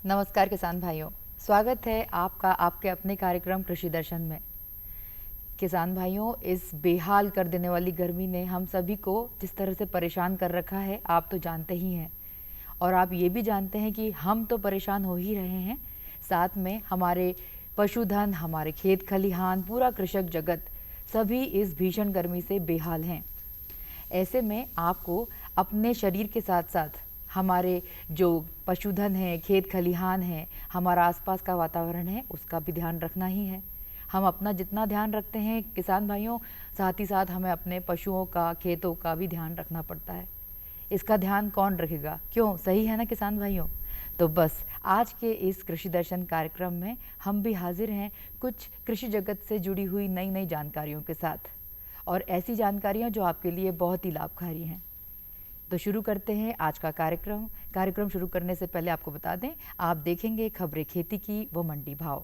नमस्कार किसान भाइयों, स्वागत है आपका आपके अपने कार्यक्रम कृषि दर्शन में। किसान भाइयों, इस बेहाल कर देने वाली गर्मी ने हम सभी को जिस तरह से परेशान कर रखा है आप तो जानते ही हैं, और आप ये भी जानते हैं कि हम तो परेशान हो ही रहे हैं, साथ में हमारे पशुधन, हमारे खेत खलिहान, पूरा कृषक जगत सभी इस भीषण गर्मी से बेहाल हैं। ऐसे में आपको अपने शरीर के साथ साथ हमारे जो पशुधन है, खेत खलिहान है, हमारा आसपास का वातावरण है, उसका भी ध्यान रखना ही है। हम अपना जितना ध्यान रखते हैं किसान भाइयों, साथ ही साथ हमें अपने पशुओं का, खेतों का भी ध्यान रखना पड़ता है। इसका ध्यान कौन रखेगा? क्यों, सही है ना किसान भाइयों? तो बस आज के इस कृषि दर्शन कार्यक्रम में हम भी हाजिर हैं कुछ कृषि जगत से जुड़ी हुई नई नई जानकारियों के साथ, और ऐसी जानकारियाँ जो आपके लिए बहुत ही लाभकारी हैं। तो शुरू करते हैं आज का कार्यक्रम शुरू करने से पहले आपको बता दें, आप देखेंगे खबरें खेती की व मंडी भाव।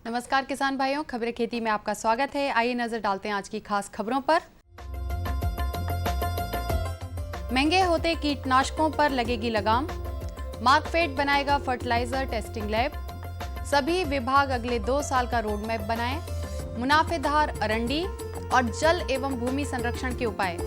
नमस्कार किसान भाइयों, खबरें खेती में आपका स्वागत है। आइए नजर डालते हैं आज की खास खबरों पर। महंगे होते कीटनाशकों पर लगेगी लगाम, मार्कफेड बनाएगा फर्टिलाइजर टेस्टिंग लैब, सभी विभाग अगले 2 साल का रोड मैप बनाएं, मुनाफेदार अरंडी और जल एवं भूमि संरक्षण के उपाय।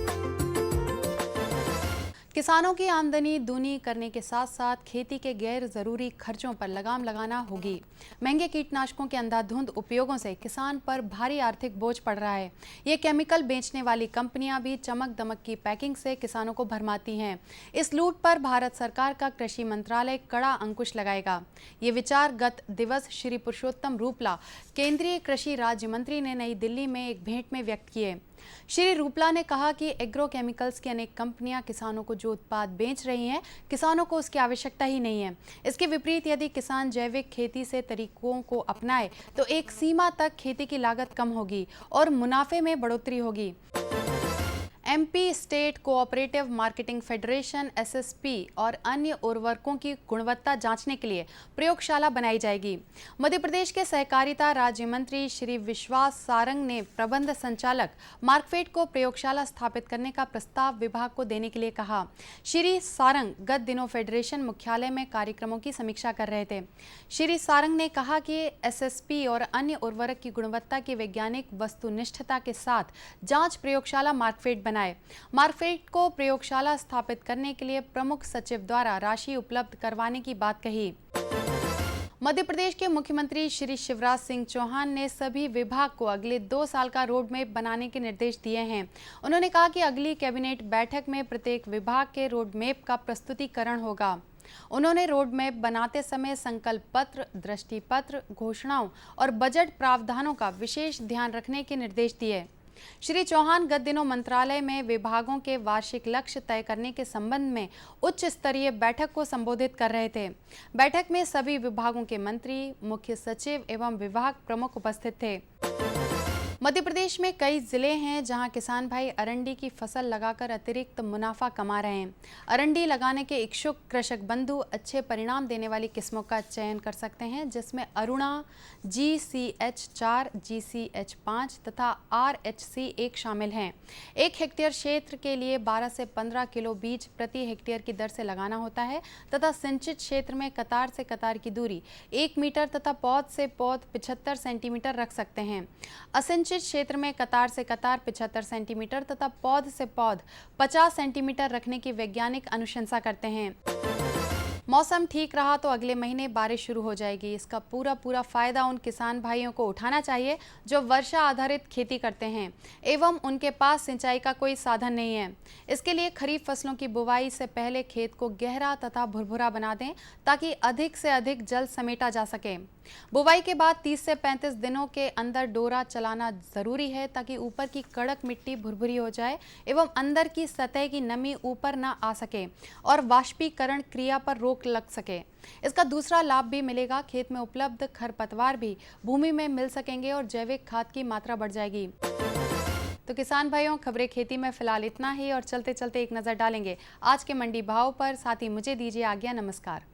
किसानों की आमदनी दूनी करने के साथ साथ खेती के गैर जरूरी खर्चों पर लगाम लगाना होगी। महंगे कीटनाशकों के अंधाधुंध उपयोगों से किसान पर भारी आर्थिक बोझ पड़ रहा है। ये केमिकल बेचने वाली कंपनियां भी चमक दमक की पैकिंग से किसानों को भरमाती हैं। इस लूट पर भारत सरकार का कृषि मंत्रालय कड़ा अंकुश लगाएगा। ये विचार गत दिवस श्री पुरुषोत्तम रूपला, केंद्रीय कृषि राज्य मंत्री ने नई दिल्ली में एक भेंट में व्यक्त किए। श्री रूपला ने कहा कि एग्रो केमिकल्स की अनेक कंपनियां किसानों को जो उत्पाद बेच रही हैं, किसानों को उसकी आवश्यकता ही नहीं है। इसके विपरीत यदि किसान जैविक खेती से तरीकों को अपनाए तो एक सीमा तक खेती की लागत कम होगी और मुनाफे में बढ़ोतरी होगी। MP state cooperative marketing federation SSP और अन्य उर्वरकों की गुणवत्ता जांचने के लिए प्रयोगशाला बनाई जाएगी। मध्य प्रदेश के सहकारिता राज्य मंत्री श्री विश्वास सारंग ने प्रबंध संचालक मार्कफेड को प्रयोगशाला स्थापित करने का प्रस्ताव विभाग को देने के लिए कहा। श्री सारंग गत दिनों फेडरेशन मुख्यालय में कार्यक्रमों की समीक्षा कर रहे थे। श्री सारंग ने कहा कि एसएसपी और अन्य उर्वरक की गुणवत्ता की वैज्ञानिक वस्तुनिष्ठता के साथ जांच प्रयोगशाला मार्कफेड मार्कफेड को प्रयोगशाला स्थापित करने के लिए प्रमुख सचिव द्वारा राशि उपलब्ध करवाने की बात कही। मध्य प्रदेश के मुख्यमंत्री श्री शिवराज सिंह चौहान ने सभी विभाग को अगले 2 साल का रोड मैप बनाने के निर्देश दिए हैं। उन्होंने कहा कि अगली कैबिनेट बैठक में प्रत्येक विभाग के रोड मैप का प्रस्तुतिकरण होगा। उन्होंने रोड मैप बनाते समय संकल्प पत्र, दृष्टि पत्र, घोषणाओं और बजट प्रावधानों का विशेष ध्यान रखने के निर्देश दिए। श्री चौहान गत दिनों मंत्रालय में विभागों के वार्षिक लक्ष्य तय करने के संबंध में उच्च स्तरीय बैठक को संबोधित कर रहे थे। बैठक में सभी विभागों के मंत्री, मुख्य सचिव एवं विभाग प्रमुख उपस्थित थे। मध्य प्रदेश में कई जिले हैं जहां किसान भाई अरंडी की फसल लगाकर अतिरिक्त मुनाफा कमा रहे हैं। अरंडी लगाने के इच्छुक कृषक बंधु अच्छे परिणाम देने वाली किस्मों का चयन कर सकते हैं, जिसमें अरुणा, GCH4, GCH5 तथा RHC1 शामिल हैं। 1 हेक्टेयर क्षेत्र के लिए 12 से 15 किलो बीज प्रति हेक्टेयर की दर से लगाना होता है तथा सिंचित क्षेत्र में कतार से कतार की दूरी 1 मीटर तथा पौध से पौध 75 सेंटीमीटर रख सकते हैं। असिंचित क्षेत्र में कतार से कतार 75 सेंटीमीटर तथा पौध से पौध 50 सेंटीमीटर रखने की वैज्ञानिक अनुशंसा करते हैं। मौसम ठीक रहा तो अगले महीने बारिश शुरू हो जाएगी। इसका पूरा फायदा उन किसान भाइयों को उठाना चाहिए जो वर्षा आधारित खेती करते हैं एवं उनके पास सिंचाई का कोई साधन नहीं है। इसके लिए खरीफ फसलों की बुवाई से पहले खेत को गहरा तथा भुरभुरा बना दें ताकि अधिक से अधिक जल समेटा जा सके। बुवाई के बाद 30 से 35 दिनों के अंदर डोरा चलाना जरूरी है ताकि ऊपर की कड़क मिट्टी भुरभुरी हो जाए एवं अंदर की सतह की नमी ऊपर ना आ सके और वाष्पीकरण क्रिया पर रोक लग सके। इसका दूसरा लाभ भी मिलेगा, खेत में उपलब्ध खरपतवार भी भूमि में मिल सकेंगे और जैविक खाद की मात्रा बढ़ जाएगी। तो किसान भाइयों, खबरें खेती में फिलहाल इतना ही और चलते चलते एक नजर डालेंगे आज के मंडी भाव पर। साथ ही मुझे दीजिए आज्ञा। नमस्कार।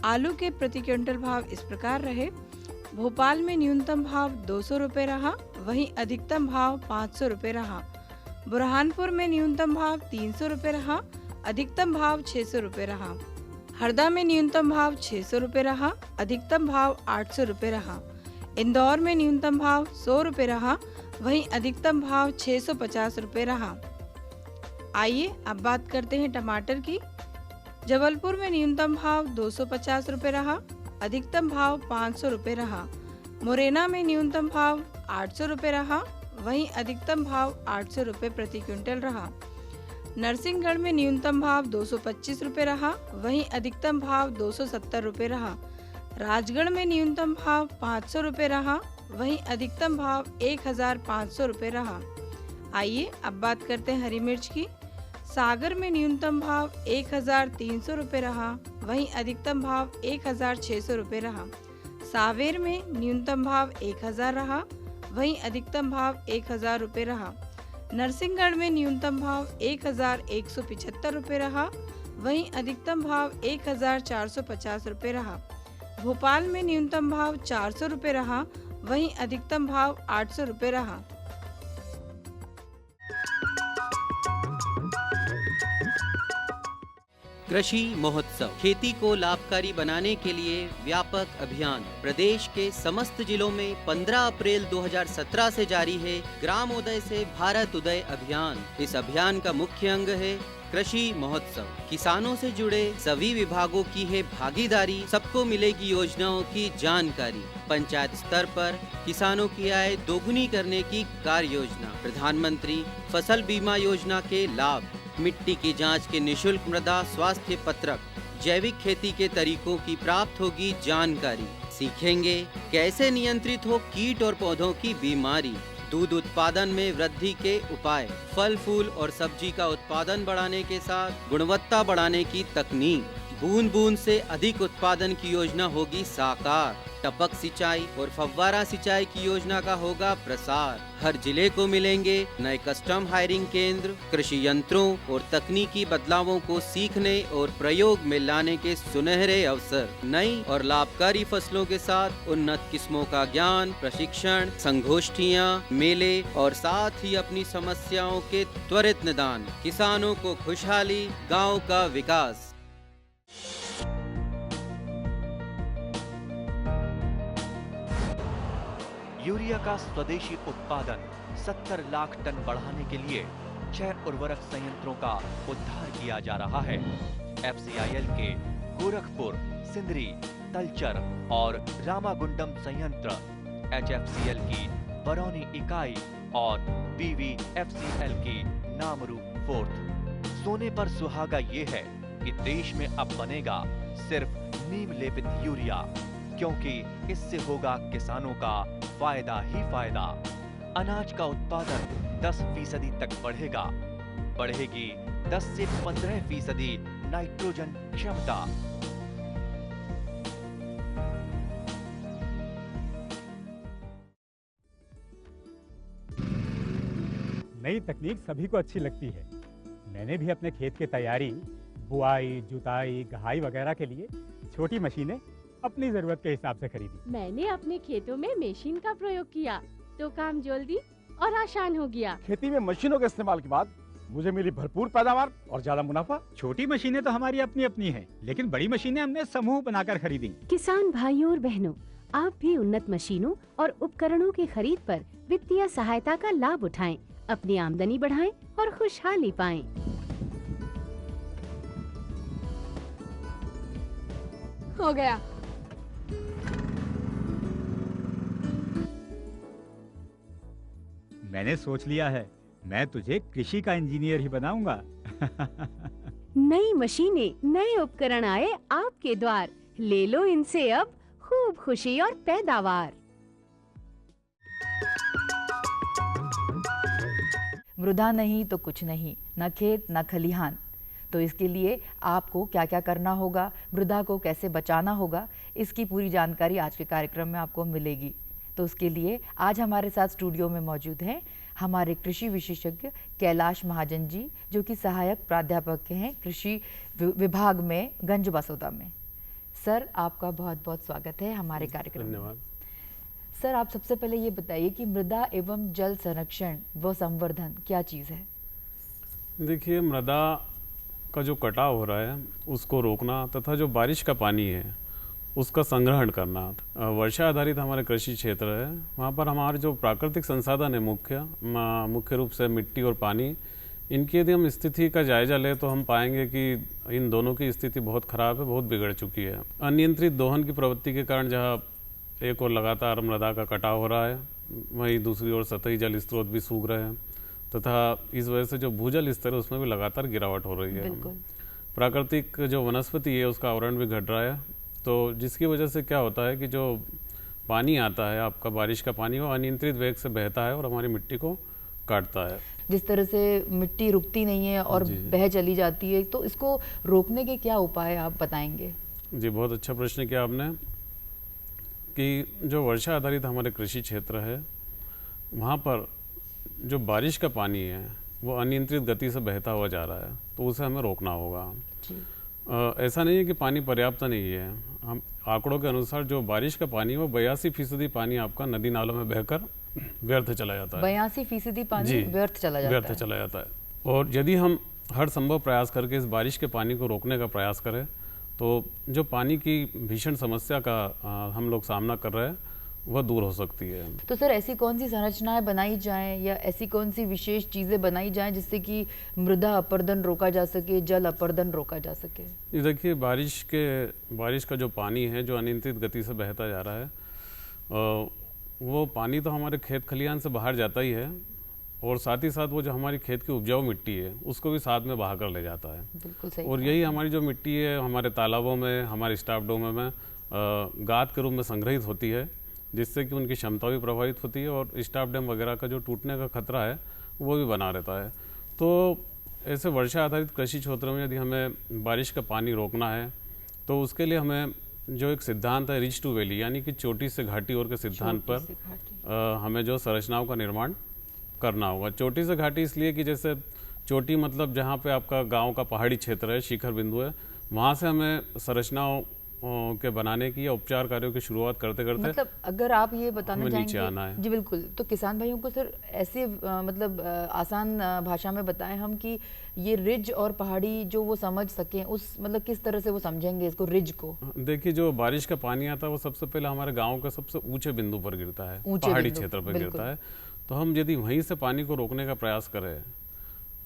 आलू के प्रति क्विंटल भाव इस प्रकार रहे। भोपाल में न्यूनतम भाव 200 रुपये रहा, वहीं अधिकतम भाव 500 रुपये रहा। बुरहानपुर में न्यूनतम भाव 300 रुपये रहा, अधिकतम भाव 600 रुपये रहा। हरदा में न्यूनतम भाव 600 रुपये रहा, अधिकतम भाव 800 रुपये रहा। इंदौर में न्यूनतम भाव 100 रुपये रहा, वहीं अधिकतम भाव 650 रुपये रहा। आइए अब बात करते हैं टमाटर की। जबलपुर में न्यूनतम भाव 250 रुपये रहा, अधिकतम भाव 500 रुपये रहा। मुरैना में न्यूनतम भाव 800 रुपये रहा, वहीं अधिकतम भाव 800 रुपये प्रति क्विंटल रहा। नरसिंहगढ़ में न्यूनतम भाव 225 रुपये रहा, वहीं अधिकतम भाव 270 रुपये रहा। राजगढ़ में न्यूनतम भाव 500 रुपये रहा, वहीं अधिकतम भाव 1500 रुपये रहा। आइए अब बात करते हैं हरी मिर्च की। सागर में न्यूनतम भाव 1300 रुपये रहा, वहीं अधिकतम भाव 1600 रुपये रहा। सावेर में न्यूनतम भाव 1000 रहा, वहीं अधिकतम भाव 1000 रुपये रहा। नरसिंहगढ़ में न्यूनतम भाव 1175 रुपये रहा, वहीं अधिकतम भाव 1450 रुपये रहा। भोपाल में न्यूनतम भाव 400 रुपये रहा, वहीं अधिकतम भाव 800 रुपये रहा। कृषि महोत्सव खेती को लाभकारी बनाने के लिए व्यापक अभियान प्रदेश के समस्त जिलों में 15 अप्रैल 2017 से जारी है। ग्रामोदय से भारत उदय अभियान। इस अभियान का मुख्य अंग है कृषि महोत्सव। किसानों से जुड़े सभी विभागों की है भागीदारी, सबको मिलेगी योजनाओं की जानकारी। पंचायत स्तर पर किसानों की आय दोगुनी करने की कार्य योजना, प्रधानमंत्री फसल बीमा योजना के लाभ, मिट्टी की जांच के निशुल्क मृदा स्वास्थ्य पत्रक, जैविक खेती के तरीकों की प्राप्त होगी जानकारी। सीखेंगे कैसे नियंत्रित हो कीट और पौधों की बीमारी, दूध उत्पादन में वृद्धि के उपाय, फल फूल और सब्जी का उत्पादन बढ़ाने के साथ गुणवत्ता बढ़ाने की तकनीक। बूंद बूंद से अधिक उत्पादन की योजना होगी साकार। टपक सिंचाई और फव्वारा सिंचाई की योजना का होगा प्रसार। हर जिले को मिलेंगे नए कस्टम हायरिंग केंद्र, कृषि यंत्रों और तकनीकी बदलावों को सीखने और प्रयोग में लाने के सुनहरे अवसर। नई और लाभकारी फसलों के साथ उन्नत किस्मों का ज्ञान, प्रशिक्षण, संगोष्ठियां, मेले और साथ ही अपनी समस्याओं के त्वरित निदान। किसानों को खुशहाली, गाँव का विकास। यूरिया का स्वदेशी उत्पादन 70 लाख टन बढ़ाने के लिए 6 उर्वरक संयंत्रों का उद्धार किया जा रहा है। FCIL के गोरखपुर, सिंदरी, तलचर और रामागुंडम संयंत्र, HFCL की बरौनी इकाई और BVFCL की नामरू फोर्थ। सोने पर सुहागा ये है कि देश में अब बनेगा सिर्फ नीम लेपित यूरिया, क्योंकि इससे होगा किसानों का फायदा ही फायदा। अनाज का उत्पादन 10% तक बढ़ेगा। बढ़ेगी 10 से 15% नाइट्रोजन क्षमता। नई तकनीक सभी को अच्छी लगती है। मैंने भी अपने खेत की तैयारी, बुआई, जुताई, गहाई वगैरह के लिए छोटी मशीनें अपनी जरूरत के हिसाब से खरीदी। मैंने अपने खेतों में मशीन का प्रयोग किया तो काम जल्दी और आसान हो गया। खेती में मशीनों के इस्तेमाल के बाद मुझे मिली भरपूर पैदावार और ज्यादा मुनाफा। छोटी मशीनें तो हमारी अपनी अपनी हैं, लेकिन बड़ी मशीनें हमने समूह बनाकर खरीदी। किसान भाइयों और बहनों, आप भी उन्नत मशीनों और उपकरणों की खरीद पर वित्तीय सहायता का लाभ उठाएं, अपनी आमदनी बढ़ाएं और खुशहाली पाएं। हो गया। मैंने सोच लिया है, मैं तुझे कृषि का इंजीनियर ही बनाऊंगा। नई मशीनें, नए उपकरण आए आपके द्वार, ले लो इनसे अब खूब खुशी और पैदावार। मृदा नहीं तो कुछ नहीं, न खेत न खलिहान। तो इसके लिए आपको क्या क्या करना होगा, मृदा को कैसे बचाना होगा, इसकी पूरी जानकारी आज के कार्यक्रम में आपको मिलेगी। तो उसके लिए आज हमारे साथ स्टूडियो में मौजूद हैं हमारे कृषि विशेषज्ञ कैलाश महाजन जी, जो कि सहायक प्राध्यापक हैं कृषि विभाग में गंज बसोदा में। सर, आपका बहुत बहुत स्वागत है हमारे कार्यक्रम में। धन्यवाद। सर, आप सबसे पहले ये बताइए कि मृदा एवं जल संरक्षण व संवर्धन क्या चीज़ है? देखिए, मृदा का जो कटाव हो रहा है उसको रोकना तथा जो बारिश का पानी है उसका संग्रहण करना। वर्षा आधारित हमारे कृषि क्षेत्र है, वहाँ पर हमारे जो प्राकृतिक संसाधन है मुख्य रूप से मिट्टी और पानी, इनकी यदि हम स्थिति का जायजा लें तो हम पाएंगे कि इन दोनों की स्थिति बहुत खराब है, बहुत बिगड़ चुकी है। अनियंत्रित दोहन की प्रवृत्ति के कारण जहाँ एक और लगातार मृदा का कटाव हो रहा है, वहीं दूसरी ओर सतही जल स्रोत भी सूख रहे हैं तथा इस वजह से जो भूजल स्तर है उसमें भी लगातार गिरावट हो रही है। प्राकृतिक जो वनस्पति है उसका आवरण भी घट रहा है, तो जिसकी वजह से क्या होता है कि जो पानी आता है आपका बारिश का पानी, वो अनियंत्रित वेग से बहता है और हमारी मिट्टी को काटता है। जिस तरह से मिट्टी रुकती नहीं है और बह चली जाती है, तो इसको रोकने के क्या उपाय आप बताएंगे? जी, बहुत अच्छा प्रश्न किया आपने कि जो वर्षा आधारित हमारे कृषि क्षेत्र है वहाँ पर जो बारिश का पानी है वो अनियंत्रित गति से बहता हुआ जा रहा है, तो उसे हमें रोकना होगा। ऐसा नहीं है कि पानी पर्याप्त नहीं है। हम आंकड़ों के अनुसार जो बारिश का पानी है वो 82% पानी आपका नदी नालों में बहकर व्यर्थ चला जाता है। 82% पानी व्यर्थ चला जाता है। और यदि हम हर संभव प्रयास करके इस बारिश के पानी को रोकने का प्रयास करें तो जो पानी की भीषण समस्या का हम लोग सामना कर रहे हैं वह दूर हो सकती है। तो सर, ऐसी कौन सी संरचनाएं बनाई जाएं या ऐसी कौन सी विशेष चीज़ें बनाई जाएं जिससे कि मृदा अपरदन रोका जा सके, जल अपरदन रोका जा सके? ये देखिए, बारिश का जो पानी है जो अनियंत्रित गति से बहता जा रहा है, वो पानी तो हमारे खेत खलिहान से बाहर जाता ही है और साथ ही साथ वो जो हमारी खेत की उपजाऊ मिट्टी है उसको भी साथ में बहा कर ले जाता है। बिल्कुल सही। और यही हमारी जो मिट्टी है हमारे तालाबों में, हमारे स्टाफ डैमों में गाद के रूप में संग्रहित होती है, जिससे कि उनकी क्षमता भी प्रभावित होती है और स्टाफ डैम वगैरह का जो टूटने का खतरा है वो भी बना रहता है। तो ऐसे वर्षा आधारित कृषि क्षेत्रों में यदि हमें बारिश का पानी रोकना है तो उसके लिए हमें जो एक सिद्धांत है रिच टू वैली, यानी कि चोटी से घाटी ओर के सिद्धांत पर हमें जो संरचनाओं का निर्माण करना होगा। चोटी से घाटी इसलिए कि जैसे चोटी मतलब जहाँ पे आपका गांव का पहाड़ी क्षेत्र है, शिखर बिंदु है, वहाँ से हमें संरचनाओं के बनाने की या उपचार कार्यों की शुरुआत करते करते, मतलब अगर आप ये बताना नीचे आना है। जी बिल्कुल। तो किसान भाइयों को सर ऐसे मतलब आसान भाषा में बताएं हम कि ये रिज और पहाड़ी जो वो समझ सकें, उस मतलब किस तरह से वो समझेंगे इसको, रिज को? देखिए, जो बारिश का पानी आता है वो सबसे पहले हमारे गाँव के सबसे ऊंचे बिंदु पर गिरता है, पहाड़ी क्षेत्र पर गिरता है। तो हम यदि वहीं से पानी को रोकने का प्रयास करें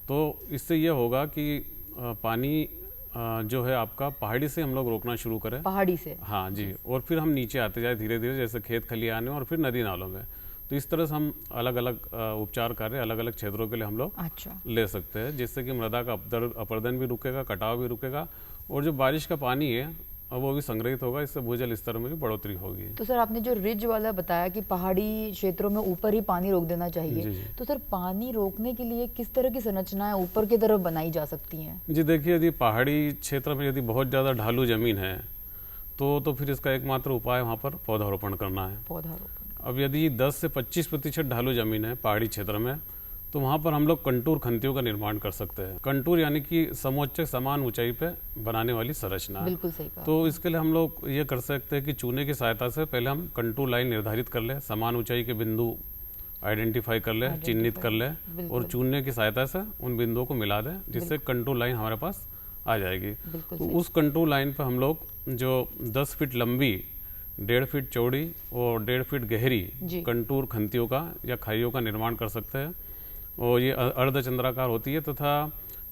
तो इससे ये होगा कि पानी जो है आपका पहाड़ी से हम लोग रोकना शुरू करें। पहाड़ी से? हाँ जी। और फिर हम नीचे आते जाए धीरे धीरे, जैसे खेत खलिहान में और फिर नदी नालों में। तो इस तरह से हम अलग अलग उपचार कार्य अलग अलग क्षेत्रों के लिए हम लोग ले सकते हैं, जिससे कि मृदा का अपरदन भी रुकेगा, कटाव भी रुकेगा और जो बारिश का पानी है वो भी संग्रहित होगा, इससे भूजल स्तर में भी बढ़ोतरी होगी। तो सर, आपने जो रिज वाला बताया कि पहाड़ी क्षेत्रों में ऊपर ही पानी रोक देना चाहिए, तो सर पानी रोकने के लिए किस तरह की संरचनाएं ऊपर की तरफ बनाई जा सकती हैं? जी देखिए, यदि पहाड़ी क्षेत्र में यदि बहुत ज़्यादा ढालू जमीन है तो फिर इसका एकमात्र उपाय वहाँ पर पौधारोपण करना है। पौधारोपण। अब यदि 10 से 25% ढालू जमीन है पहाड़ी क्षेत्र में तो वहाँ पर हम लोग कंटूर खंतियों का निर्माण कर सकते हैं। कंटूर यानी कि समोच्च समान ऊंचाई पे बनाने वाली संरचना। बिल्कुल सही कहा। तो इसके लिए हम लोग ये कर सकते हैं कि चूने की सहायता से पहले हम कंटूर लाइन निर्धारित कर लें, समान ऊंचाई के बिंदु आइडेंटिफाई कर लें, चिन्हित कर लें और चूने की सहायता से उन बिंदुओं को मिला दें, जिससे कंटूर लाइन हमारे पास आ जाएगी। तो उस कंटूर लाइन पर हम लोग जो 10 फीट लंबी, 1.5 फीट चौड़ी और 1.5 फीट गहरी कंटूर खंतियों का या खाइयों का निर्माण कर सकते हैं। और ये अर्धचंद्राकार होती है तथा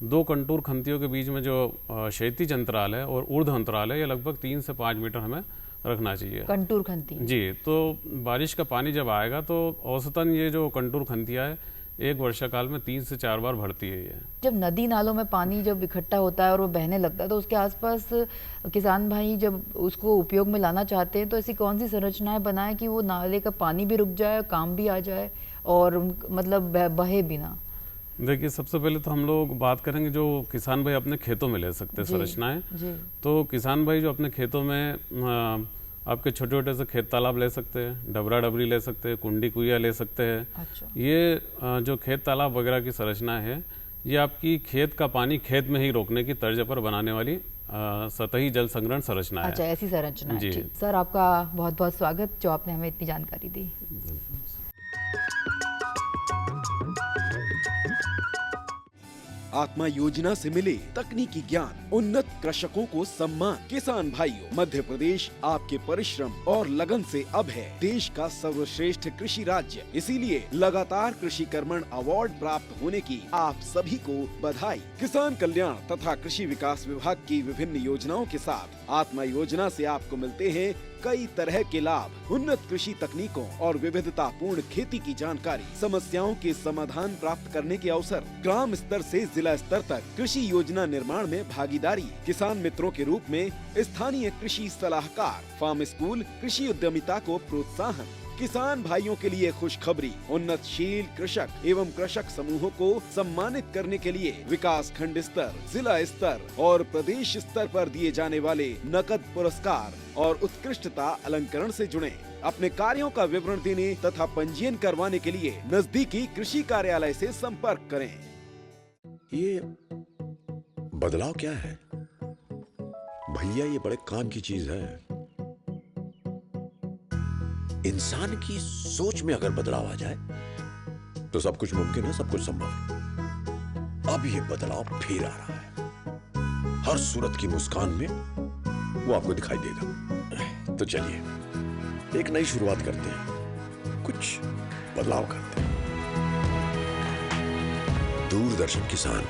2 कंटूर खंतियों के बीच में जो क्षैतिज अंतराल है और ऊर्ध्व अंतराल है, ये लगभग 3 से 5 मीटर हमें रखना चाहिए। कंटूर खंती? जी। तो बारिश का पानी जब आएगा तो औसतन ये जो कंटूर खंतियाँ है एक वर्षा काल में 3 से 4 बार बढ़ती है ये। जब नदी नालों में पानी जब इकट्ठा होता है और वो बहने लगता है तो उसके आसपास किसान भाई जब उसको उपयोग में लाना चाहते हैं तो ऐसी कौन सी संरचनाएं बनाएं कि वो नाले का पानी भी रुक जाए, काम भी आ जाए और मतलब बहे बिना? देखिए, सबसे पहले तो हम लोग बात करेंगे जो किसान भाई अपने खेतों में ले सकते हैं संरचनाएं। तो किसान भाई जो अपने खेतों में आपके छोटे छोटे से खेत तालाब ले सकते हैं, डबरा डबरी ले सकते हैं, कुंडी कुइया ले सकते हैं। अच्छा। ये जो खेत तालाब वगैरह की संरचना है ये आपकी खेत का पानी खेत में ही रोकने की तर्ज पर बनाने वाली सतही जल संग्रहण संरचना है। अच्छा, ऐसी संरचना है। जी। ठीक। सर, आपका बहुत बहुत स्वागत जो आपने हमें इतनी जानकारी दी। आत्मा योजना से मिले तकनीकी ज्ञान, उन्नत कृषकों को सम्मान। किसान भाइयों, मध्य प्रदेश आपके परिश्रम और लगन से अब है देश का सर्वश्रेष्ठ कृषि राज्य। इसीलिए लगातार कृषि कर्मण अवार्ड प्राप्त होने की आप सभी को बधाई। किसान कल्याण तथा कृषि विकास विभाग की विभिन्न योजनाओं के साथ आत्मा योजना से आपको मिलते हैं कई तरह के लाभ, उन्नत कृषि तकनीकों और विविधता पूर्ण खेती की जानकारी, समस्याओं के समाधान प्राप्त करने के अवसर, ग्राम स्तर से जिला स्तर तक कृषि योजना निर्माण में भागीदारी, किसान मित्रों के रूप में स्थानीय कृषि सलाहकार, फार्म स्कूल, कृषि उद्यमिता को प्रोत्साहन, किसान भाइयों के लिए खुशखबरी, उन्नतशील कृषक एवं कृषक समूहों को सम्मानित करने के लिए विकास खंड स्तर, जिला स्तर और प्रदेश स्तर पर दिए जाने वाले नकद पुरस्कार और उत्कृष्टता अलंकरण से जुड़े। अपने कार्यों का विवरण देने तथा पंजीयन करवाने के लिए नजदीकी कृषि कार्यालय से संपर्क करें। ये बदलाव क्या है भैया? ये बड़े काम की चीज है। इंसान की सोच में अगर बदलाव आ जाए तो सब कुछ मुमकिन है, सब कुछ संभव है। अब ये बदलाव फिर आ रहा है। हर सूरत की मुस्कान में वो आपको दिखाई देगा। तो चलिए एक नई शुरुआत करते हैं, कुछ बदलाव करते हैं। दूरदर्शन किसान,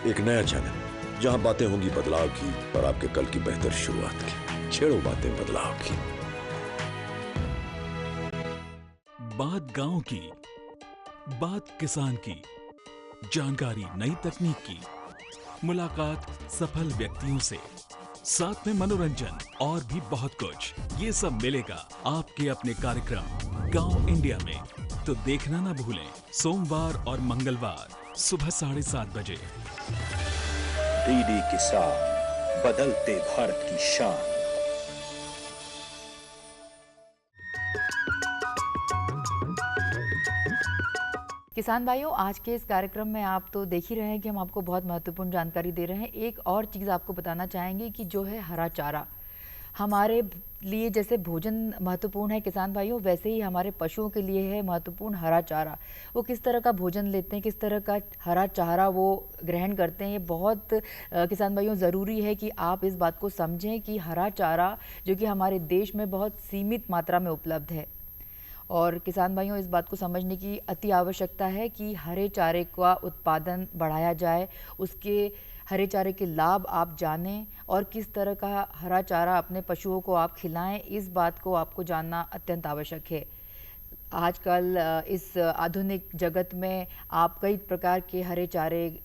एक नया चैनल जहां बातें होंगी बदलाव की और आपके कल की बेहतर शुरुआत की। छेड़ो बातें बदलाव की। बात गांव की, बात किसान की, जानकारी नई तकनीक की, मुलाकात सफल व्यक्तियों से, साथ में मनोरंजन और भी बहुत कुछ। ये सब मिलेगा आपके अपने कार्यक्रम गांव इंडिया में। तो देखना ना भूलें, सोमवार और मंगलवार सुबह 7:30 बजे। डीडी किसान, बदलते भारत की शान। किसान भाइयों, आज के इस कार्यक्रम में आप तो देख ही रहे हैं कि हम आपको बहुत महत्वपूर्ण जानकारी दे रहे हैं। एक और चीज़ आपको बताना चाहेंगे कि जो है हरा चारा, हमारे लिए जैसे भोजन महत्वपूर्ण है किसान भाइयों, वैसे ही हमारे पशुओं के लिए है महत्वपूर्ण हरा चारा। वो किस तरह का भोजन लेते हैं, किस तरह का हरा चारा वो ग्रहण करते हैं, ये बहुत किसान भाइयों ज़रूरी है कि आप इस बात को समझें कि हरा चारा जो कि हमारे देश में बहुत सीमित मात्रा में उपलब्ध है। और किसान भाइयों, इस बात को समझने की अति आवश्यकता है कि हरे चारे का उत्पादन बढ़ाया जाए, उसके हरे चारे के लाभ आप जानें और किस तरह का हरा चारा अपने पशुओं को आप खिलाएं, इस बात को आपको जानना अत्यंत आवश्यक है। आजकल इस आधुनिक जगत में आप कई प्रकार के हरे चारे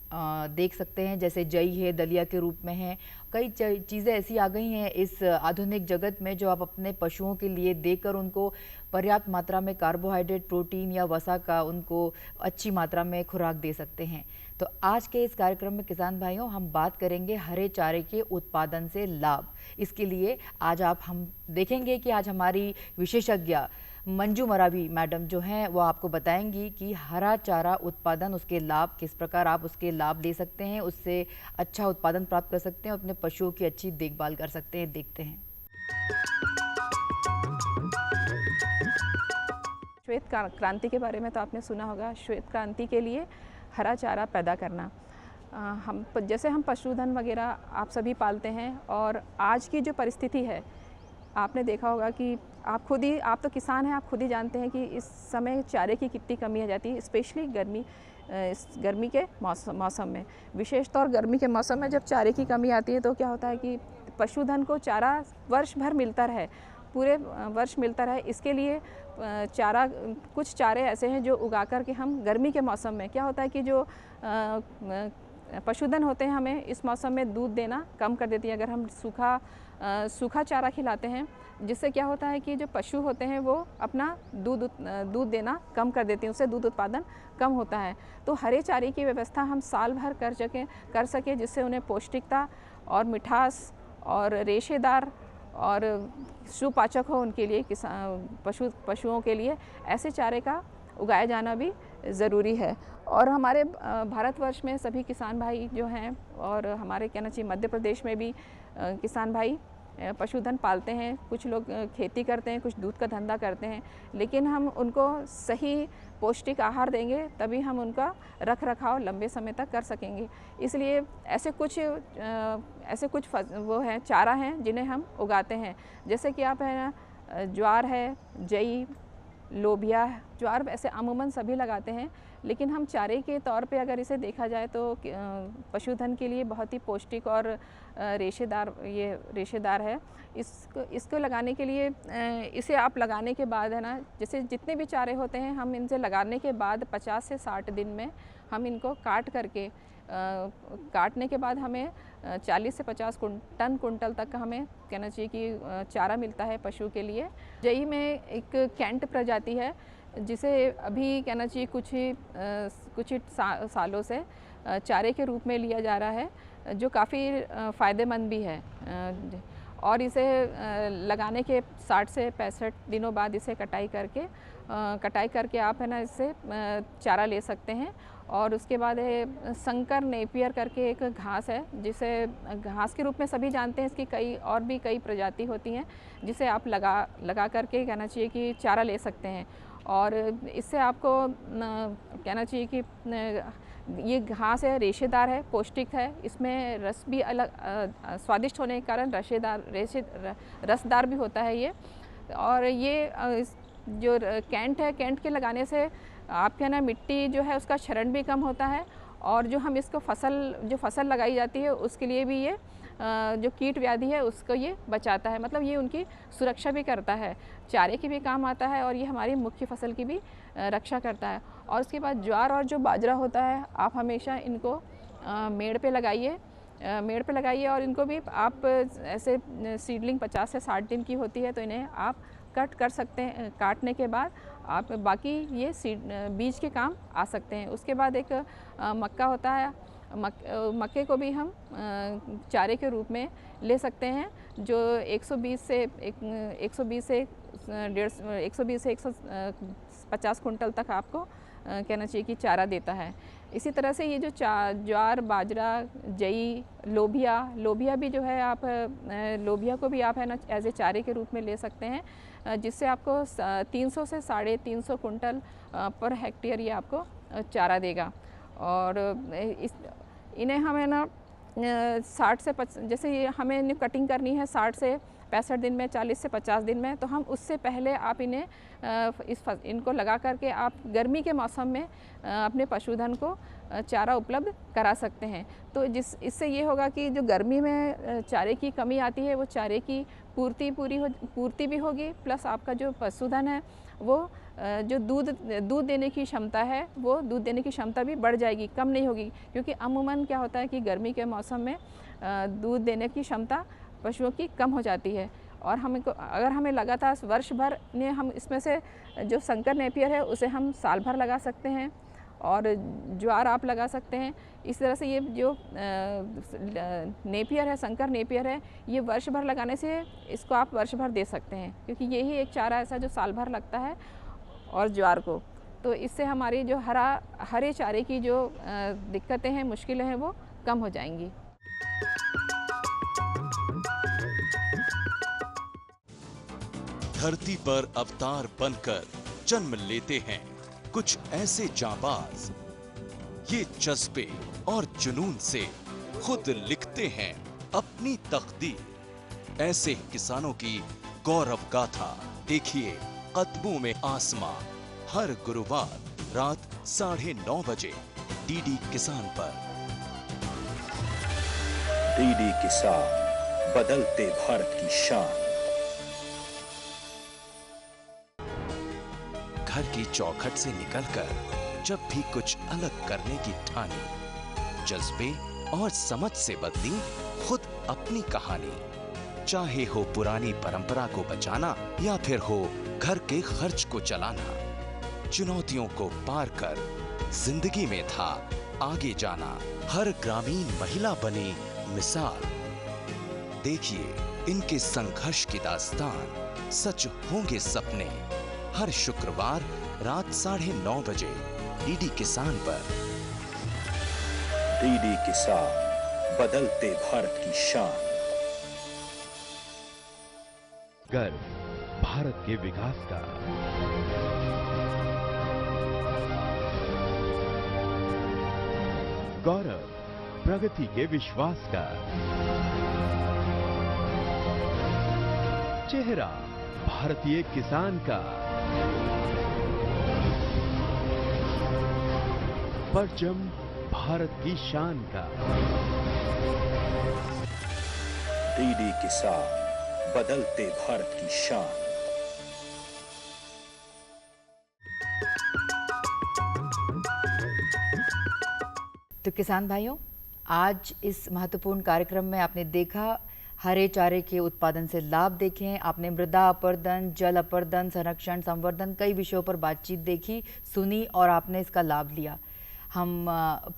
देख सकते हैं, जैसे जई है, दलिया के रूप में है। कई चीज़ें ऐसी आ गई हैं इस आधुनिक जगत में जो आप अपने पशुओं के लिए देकर उनको पर्याप्त मात्रा में कार्बोहाइड्रेट, प्रोटीन या वसा का उनको अच्छी मात्रा में खुराक दे सकते हैं। तो आज के इस कार्यक्रम में किसान भाइयों हम बात करेंगे हरे चारे के उत्पादन से लाभ। इसके लिए आज हम देखेंगे कि आज हमारी विशेषज्ञ मंजू मरावी मैडम जो हैं वो आपको बताएंगी कि हरा चारा उत्पादन, उसके लाभ, किस प्रकार आप उसके लाभ ले सकते हैं, उससे अच्छा उत्पादन प्राप्त कर सकते हैं, अपने पशुओं की अच्छी देखभाल कर सकते हैं। देखते हैं। श्वेत क्रांति के बारे में तो आपने सुना होगा। श्वेत क्रांति के लिए हरा चारा पैदा करना, जैसे हम पशुधन वगैरह आप सभी पालते हैं, और आज की जो परिस्थिति है आपने देखा होगा कि आप तो किसान हैं, आप खुद ही जानते हैं कि इस समय चारे की कितनी कमी आ जाती है, स्पेशली गर्मी के मौसम में। विशेष तौर गर्मी के मौसम में जब चारे की कमी आती है तो क्या होता है कि पशुधन को चारा वर्ष भर मिलता रहे, पूरे वर्ष मिलता रहे। इसके लिए कुछ चारे ऐसे हैं जो उगा कर के हम गर्मी के मौसम में, क्या होता है कि जो पशुधन होते हैं हमें इस मौसम में दूध देना कम कर देती है। अगर हम सूखा चारा खिलाते हैं, जिससे क्या होता है कि जो पशु होते हैं वो अपना दूध देना कम कर देती हैं, उससे दूध उत्पादन कम होता है। तो हरे चारे की व्यवस्था हम साल भर कर सकें, जिससे उन्हें पौष्टिकता और मिठास और रेशेदार और सुपाचक हो उनके लिए, पशुओं के लिए ऐसे चारे का उगाया जाना भी ज़रूरी है। और हमारे भारतवर्ष में सभी किसान भाई जो हैं, और हमारे कहना चाहिए मध्य प्रदेश में भी किसान भाई पशुधन पालते हैं, कुछ लोग खेती करते हैं, कुछ दूध का धंधा करते हैं, लेकिन हम उनको सही पौष्टिक आहार देंगे तभी हम उनका रख रखाव लंबे समय तक कर सकेंगे। इसलिए ऐसे कुछ वो हैं चारा हैं जिन्हें हम उगाते हैं, जैसे कि आप है ना ज्वार है, जई, लोबिया। ज्वार ऐसे अमूमन सभी लगाते हैं, लेकिन हम चारे के तौर पे अगर इसे देखा जाए तो पशुधन के लिए बहुत ही पौष्टिक और रेशेदार है। इसको लगाने के लिए इसे आप लगाने के बाद है ना, जैसे जितने भी चारे होते हैं हम इनसे लगाने के बाद 50 से 60 दिन में हम इनको काटने के बाद हमें 40 से 50 टन कुंटल तक हमें कहना चाहिए कि चारा मिलता है पशु के लिए। जई में एक कैंट प्रजाति है जिसे अभी कहना चाहिए कुछ ही सालों से चारे के रूप में लिया जा रहा है, जो काफ़ी फ़ायदेमंद भी है। और इसे लगाने के 60 से 65 दिनों बाद इसे कटाई करके आप है ना इससे चारा ले सकते हैं। और उसके बाद है संकर नेपियर करके एक घास है, जिसे घास के रूप में सभी जानते हैं। इसकी कई प्रजाति होती हैं जिसे आप लगा करके कहना चाहिए कि चारा ले सकते हैं। और इससे आपको कहना चाहिए कि ये घास है, रेशेदार है, पौष्टिक है, इसमें रस भी अलग स्वादिष्ट होने के कारण रसदार भी होता है ये। और ये जो कैंट है, कैंट के लगाने से आपके ना मिट्टी जो है उसका क्षरण भी कम होता है, और जो हम इसको फसल लगाई जाती है उसके लिए भी ये जो कीट व्याधि है उसको ये बचाता है, मतलब ये उनकी सुरक्षा भी करता है, चारे की भी काम आता है और ये हमारी मुख्य फसल की भी रक्षा करता है। और उसके बाद ज्वार और जो बाजरा होता है, आप हमेशा इनको मेड़ पे लगाइए और इनको भी आप ऐसे सीडलिंग 50 से 60 दिन की होती है तो इन्हें आप कट कर सकते हैं। काटने के बाद आप बाकी ये बीज के काम आ सकते हैं। उसके बाद एक मक्का होता है, मक्के को भी हम चारे के रूप में ले सकते हैं, जो 120 से 150 कुंटल तक आपको कहना चाहिए कि चारा देता है। इसी तरह से ये जो ज्वार, बाजरा, जई, लोबिया भी जो है, आप लोबिया को भी आप है ना एज ए चारे के रूप में ले सकते हैं, जिससे आपको 300 से 350 कुंटल पर हेक्टेयर ये आपको चारा देगा। और इन्हें हमें ना 60 से जैसे ये हमें कटिंग करनी है 60 से 65 दिन में, 40 से 50 दिन में, तो हम उससे पहले आप इन्हें इनको लगा करके आप गर्मी के मौसम में अपने पशुधन को चारा उपलब्ध करा सकते हैं। तो इससे ये होगा कि जो गर्मी में चारे की कमी आती है वो चारे की पूर्ति भी होगी, प्लस आपका जो पशुधन है वो जो दूध देने की क्षमता है वो दूध देने की क्षमता भी बढ़ जाएगी, कम नहीं होगी। क्योंकि अमूमन क्या होता है कि गर्मी के मौसम में दूध देने की क्षमता पशुओं की कम हो जाती है। और अगर हमें लगातार वर्ष भर ने हम इसमें से जो संकर नेपियर है उसे हम साल भर लगा सकते हैं, और ज्वार आप लगा सकते हैं। इस तरह से ये जो नेपियर है, संकर नेपियर है, ये वर्ष भर लगाने से इसको आप वर्ष भर दे सकते हैं, क्योंकि यही एक चारा ऐसा जो साल भर लगता है। और ज्वार को तो इससे हमारी जो हरे चारे की जो दिक्कतें हैं, मुश्किलें हैं, वो कम हो जाएंगी। धरती पर अवतार बनकर जन्म लेते हैं कुछ ऐसे जांबाज, ये जज्बे और जुनून से खुद लिखते हैं अपनी तकदीर। ऐसे किसानों की गौरव गाथा देखिए कदमों में आसमां, हर गुरुवार रात 9:30 बजे डीडी किसान पर। डीडी किसान, बदलते भारत की शान। घर की चौखट से निकलकर जब भी कुछ अलग करने की ठानी, जज्बे और समझ से बदली खुद अपनी कहानी। चाहे हो पुरानी परंपरा को बचाना या फिर हो घर के खर्च को चलाना, चुनौतियों को पार कर जिंदगी में था आगे जाना। हर ग्रामीण महिला बनी मिसाल। देखिए इनके संघर्ष की दास्तान, सच होंगे सपने। हर शुक्रवार रात 9:30 बजे डीडी किसान पर। डीडी किसान, बदलते भारत की शान। गर्व भारत के विकास का। गौरव प्रगति के विश्वास का। चेहरा भारतीय किसान का। परचम भारत की शान का। डीडी किसान, बदलते भारत की शान। तो किसान भाइयों, आज इस महत्वपूर्ण कार्यक्रम में आपने देखा हरे चारे के उत्पादन से लाभ देखें, आपने मृदा अपरदन, जल अपरदन, संरक्षण, संवर्धन, कई विषयों पर बातचीत देखी, सुनी और आपने इसका लाभ लिया। हम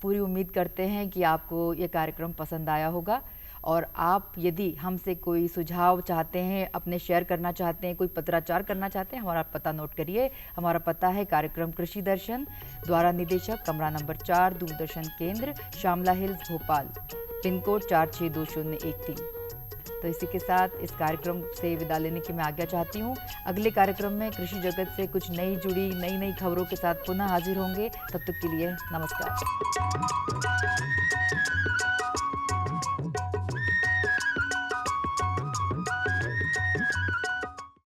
पूरी उम्मीद करते हैं कि आपको ये कार्यक्रम पसंद आया होगा और आप यदि हमसे कोई सुझाव चाहते हैं, अपने शेयर करना चाहते हैं, कोई पत्राचार करना चाहते हैं, हमारा पता नोट करिए। हमारा पता है कार्यक्रम कृषि दर्शन, द्वारा निदेशक, कमरा number 4, Doordarshan Kendra, Shyamla Hills, Bhopal, pin code 462013। तो इसी के साथ इस कार्यक्रम से विदा लेने की मैं आज्ञा चाहती हूँ। अगले कार्यक्रम में कृषि जगत से कुछ नई खबरों के साथ पुनः हाजिर होंगे। तब तक के लिए नमस्कार।